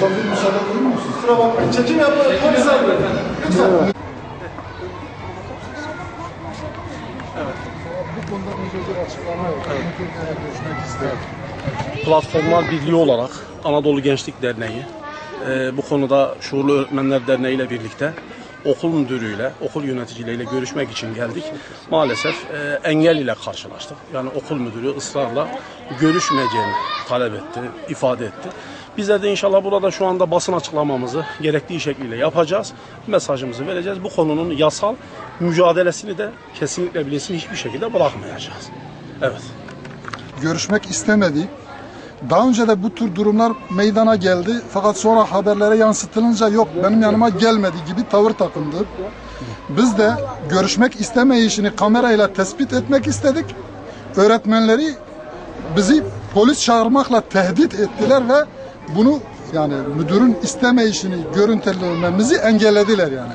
Hocam bir müsaade edin misin? Kusura bakmayın. Çekim yapmayın. Polis abi. Lütfen. Bu konuda bir açıklama yok. Görüşmek isterim. Platformlar Birliği olarak Anadolu Gençlik Derneği bu konuda Şuurlu Öğretmenler Derneği ile birlikte okul müdürüyle, okul yöneticileriyle görüşmek için geldik. Maalesef engel ile karşılaştık. Yani okul müdürü ısrarla görüşmeyeceğini talep etti, ifade etti. Bizler de inşallah burada şu anda basın açıklamamızı gerektiği şekliyle yapacağız. Mesajımızı vereceğiz. Bu konunun yasal mücadelesini de kesinlikle bilinsin hiçbir şekilde bırakmayacağız. Evet. Görüşmek istemedi. Daha önce de bu tür durumlar meydana geldi. Fakat sonra haberlere yansıtılınca yok benim yanıma gelmedi gibi tavır takındı. Biz de görüşmek istemeyişini kamerayla tespit etmek istedik. Öğretmenleri bizi polis çağırmakla tehdit ettiler ve bunu yani müdürün istemeyişini görüntülememizi engellediler yani.